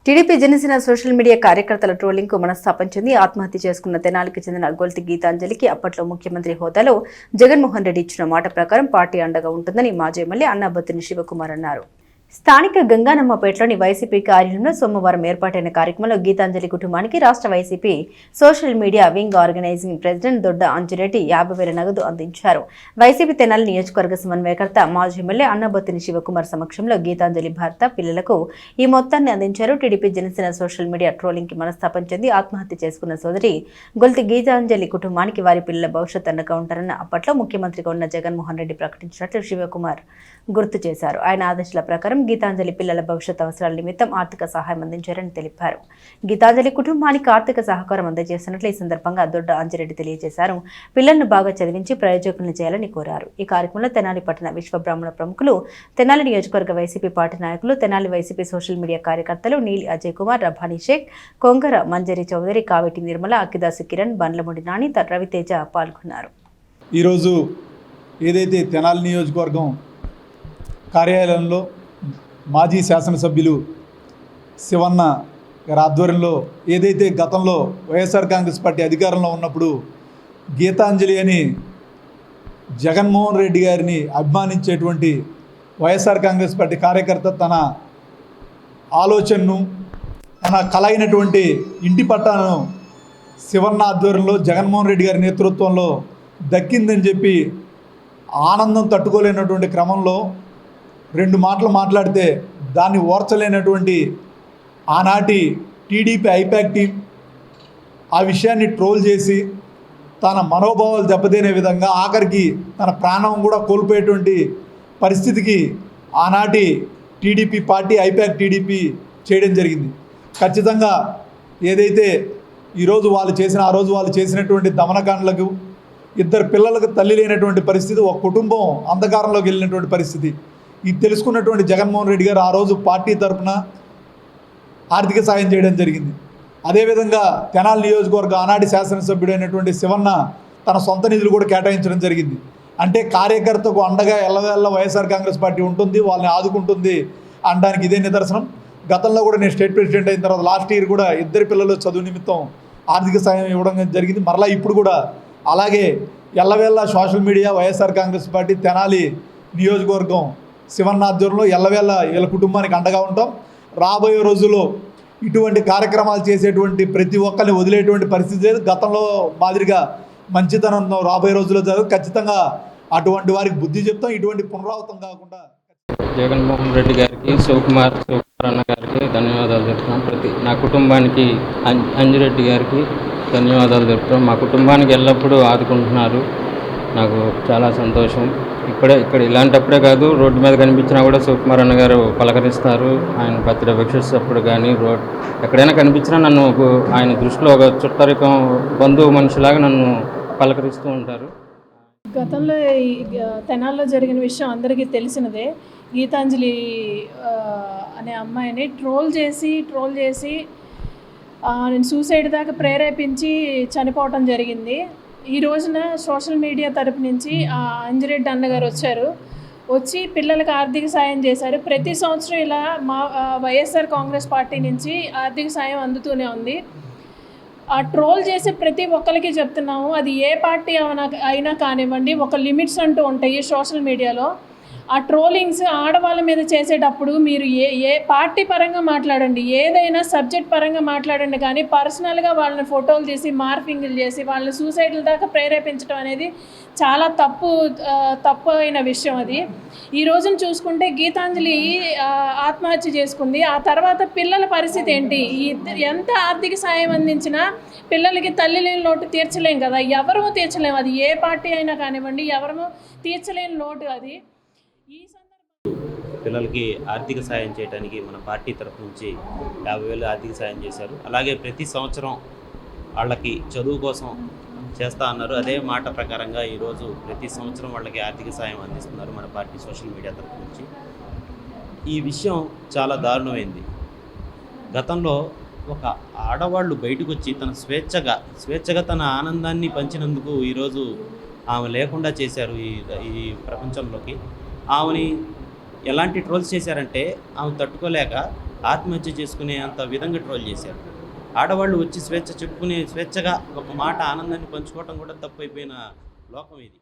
TDP Janasena social media కార్యకర్తల trolling కు మనస్తాపం చెంది ఆత్మహత్య చేసుకున్న తెనాలికి చెందిన గొల్తి గీతాంజలికి అప్పట్లో ముఖ్యమంత్రి హోదాలో జగన్మోహన్ రెడ్డి ఇచ్చిన మాట ప్రకారం పార్టీ అండగా ఉంటుందని మాజీ ఎమ్మెల్యే అన్నాబత్తిని శివకుమార్ అన్నారు. స్థానిక గంగానమ్మపేటలోని వైసీపీ కార్యాలయంలో సోమవారం ఏర్పాటైన కార్యక్రమంలో గీతాంజలి కుటుంబానికి రాష్ట్ర YCP social media wing organizing president Dodda Anjireddy 50,000 నగదు అందించారు. వైసీపీ తెనాలి నియోజకవర్గ సమన్వయకర్త మాజీ ఎమ్మెల్యే అన్నాబత్తిని శివకుమార్ సమక్షంలో గీతాంజలి భర్త పిల్లలకు ఈ మొత్తాన్ని అందించారు. TDP Janasena social media trolling కి మనస్తాపం చెంది ఆత్మహత్య చేసుకున్న సోదరి గొల్తి గీతాంజలి కుటుంబానికి వారి పిల్లల భవిష్యత్ అండగా ఉంటారన్న అప్పట్లో ముఖ్యమంత్రిగా ఉన్న జగన్మోహన్ రెడ్డి ప్రకటించినట్లు శివకుమార్ గుర్తు చేశారు. ఆయన ఆదేశాల ప్రకారం గీతాంజలి పిల్లల భవిష్యత్ అవసరాల నిమిత్తం ఆర్థిక సహాయం అందించారని తెలిపారు. గీతాంజలి కుటుంబానికి ఆర్థిక సహకారం అందజేస్తున్నట్లు ఈ సందర్భంగా దొడ్డ అంజిరెడ్డి తెలియజేశారు. పిల్లలను బాగా చదివించి ప్రయోజకులను చేయాలని కోరారు. ఈ కార్యక్రమంలో తెనాలి పట్టణ విశ్వబ్రాహ్మణ ప్రముఖులు, తెనాలి నియోజకవర్గ వైసీపీ పార్టీ నాయకులు, తెనాలి వైసీపీ సోషల్ మీడియా కార్యకర్తలు నీలి అజయ్ కుమార్, రబ్బానీ షేక్, కొంగర మంజరి చౌదరి, కావేటి నిర్మల, అక్కిదాసు కిరణ్, బండ్లమూడి నాని, రవితేజ పాల్గొన్నారు. ఈరోజు ఏదైతే తెనాలి నియోజకవర్గం కార్యాలయంలో మాజీ శాసనసభ్యులు శివన్న గారి ఆధ్వర్యంలో ఏదైతే గతంలో వైఎస్ఆర్ కాంగ్రెస్ పార్టీ అధికారంలో ఉన్నప్పుడు గీతాంజలి అని జగన్మోహన్ రెడ్డి గారిని అభిమానించేటువంటి వైఎస్ఆర్ కాంగ్రెస్ పార్టీ కార్యకర్త తన ఆలోచనను, తన కల అయినటువంటి ఇంటి పట్టాను శివన్న ఆధ్వర్యంలో జగన్మోహన్ రెడ్డి గారి నేతృత్వంలో దక్కిందని చెప్పి ఆనందం తట్టుకోలేనటువంటి క్రమంలో 2 మాటలు మాట్లాడితే దాన్ని ఓర్చలేనటువంటి ఆనాటి టీడీపీ ఐపాక్ టీం ఆ విషయాన్ని ట్రోల్ చేసి తన మనోభావాలు దెబ్బతినే విధంగా ఆఖరికి తన ప్రాణం కూడా కోల్పోయేటువంటి పరిస్థితికి ఆనాటి టీడీపీ పార్టీ ఐపాక్ టీడీపీ చేయడం జరిగింది. ఖచ్చితంగా ఏదైతే ఈరోజు ఆ రోజు వాళ్ళు చేసినటువంటి దమనకాండలకు 2 పిల్లలకు తల్లి లేనటువంటి పరిస్థితి, ఒక కుటుంబం అంధకారంలోకి వెళ్ళినటువంటి పరిస్థితి ఇది తెలుసుకున్నటువంటి జగన్మోహన్ రెడ్డి గారు ఆ రోజు పార్టీ తరఫున ఆర్థిక సాయం చేయడం జరిగింది. అదేవిధంగా తెనాలి నియోజకవర్గ ఆనాటి శాసనసభ్యుడైనటువంటి శివన్న తన సొంత నిధులు కూడా కేటాయించడం జరిగింది. అంటే కార్యకర్తకు అండగా ఎల్లవేళ్ళ వైఎస్ఆర్ కాంగ్రెస్ పార్టీ ఉంటుంది, వాళ్ళని ఆదుకుంటుంది అనడానికి ఇదే నిదర్శనం. గతంలో కూడా నేను స్టేట్ ప్రెసిడెంట్ అయిన తర్వాత లాస్ట్ ఇయర్ కూడా 2 పిల్లలు చదువు నిమిత్తం ఆర్థిక సాయం ఇవ్వడం జరిగింది. మరలా ఇప్పుడు కూడా అలాగే ఎల్లవేళ్ళ social media YSR Congress party Tenali నియోజకవర్గం శివన్న ఆధ్వర్యంలో ఎల్లవేళ వీళ్ళ కుటుంబానికి అండగా ఉంటాం. రాబోయే రోజుల్లో ఇటువంటి కార్యక్రమాలు చేసేటువంటి ప్రతి ఒక్కరిని వదిలేటువంటి పరిస్థితి లేదు. గతంలో మాదిరిగా మంచితనం రాబోయే రోజుల్లో జరగదు. ఖచ్చితంగా అటువంటి వారికి బుద్ధి చెప్తాం. ఇటువంటి పునరావృతం కాకుండా జగన్మోహన్ రెడ్డి గారికి, శివకుమార్ అన్న గారికి ధన్యవాదాలు చెప్తున్నాం. నా కుటుంబానికి అంజిరెడ్డి గారికి ధన్యవాదాలు చెప్తున్నాం. మా కుటుంబానికి ఎల్లప్పుడూ ఆదుకుంటున్నారు. నాకు చాలా సంతోషం. ఇక్కడ ఇలాంటప్పుడే కాదు, రోడ్డు మీద కనిపించినా కూడా శివకుమార్ అన్న గారు పలకరిస్తారు. ఆయన బర్త్డే విషెస్ అప్పుడు కానీ ఎక్కడైనా కనిపించినా నన్ను ఆయన దృష్టిలో ఒక చుట్టరికం బంధువు మనిషిలాగా నన్ను పలకరిస్తూ ఉంటారు. గతంలో ఈ తెనాల్లో జరిగిన విషయం అందరికీ తెలిసినదే. గీతాంజలి అనే అమ్మాయిని ట్రోల్ చేసి నేను సూసైడ్ దాకా ప్రేరేపించి చనిపోవటం జరిగింది. ఈ రోజున సోషల్ మీడియా తరపు నుంచి అంజిరెడ్డి అన్నగారు వచ్చి పిల్లలకు ఆర్థిక సాయం చేశారు. ప్రతి సంవత్సరం ఇలా మా వైఎస్ఆర్ కాంగ్రెస్ పార్టీ నుంచి ఆర్థిక సాయం అందుతూనే ఉంది. ఆ ట్రోల్ చేసే ప్రతి ఒక్కరికి చెప్తున్నాము, అది ఏ పార్టీ అయినా కానివ్వండి, ఒక లిమిట్స్ అంటూ ఉంటాయి సోషల్ మీడియాలో. ఆ ట్రోలింగ్స్ ఆడవాళ్ళ మీద చేసేటప్పుడు మీరు ఏ పార్టీ పరంగా మాట్లాడండి, ఏదైనా సబ్జెక్ట్ పరంగా మాట్లాడండి, కానీ పర్సనల్గా వాళ్ళని ఫోటోలు తీసి మార్ఫింగ్లు చేసి వాళ్ళని సూసైడ్ల దాకా ప్రేరేపించడం అనేది చాలా తప్పు అయిన విషయం. అది ఈ రోజున చూసుకుంటే గీతాంజలి ఆత్మహత్య చేసుకుంది. ఆ తర్వాత పిల్లల పరిస్థితి ఏంటి? ఎంత ఆర్థిక సాయం అందించినా పిల్లలకి తల్లి లేని లోటు తీర్చలేం కదా, ఎవరూ తీర్చలేము. అది ఏ పార్టీ అయినా కానివ్వండి, ఎవరూ తీర్చలేని లోటు అది. ఈ సందర్భంగా పిల్లలకి ఆర్థిక సాయం చేయడానికి మన పార్టీ తరఫు నుంచి 50,000 ఆర్థిక సాయం చేశారు. అలాగే ప్రతి సంవత్సరం వాళ్ళకి చదువు కోసం చేస్తా అన్నారు. అదే మాట ప్రకారంగా ఈరోజు ప్రతి సంవత్సరం వాళ్ళకి ఆర్థిక సాయం అందిస్తున్నారు మన పార్టీ సోషల్ మీడియా తరఫు నుంచి. ఈ విషయం చాలా దారుణమైంది. గతంలో ఒక ఆడవాళ్ళు బయటకు వచ్చి తన స్వేచ్ఛగా తన ఆనందాన్ని పంచినందుకు ఈరోజు ఆమె లేకుండా చేశారు ఈ ప్రపంచంలోకి. ఆమెని ఎలాంటి ట్రోల్స్ చేశారంటే ఆమె తట్టుకోలేక ఆత్మహత్య చేసుకునే అంత విధంగా ట్రోల్ చేశారు. ఆడవాళ్ళు వచ్చి స్వేచ్ఛగా ఒక మాట ఆనందాన్ని పంచుకోవటం కూడా తప్పైపోయిన లోకం ఇది.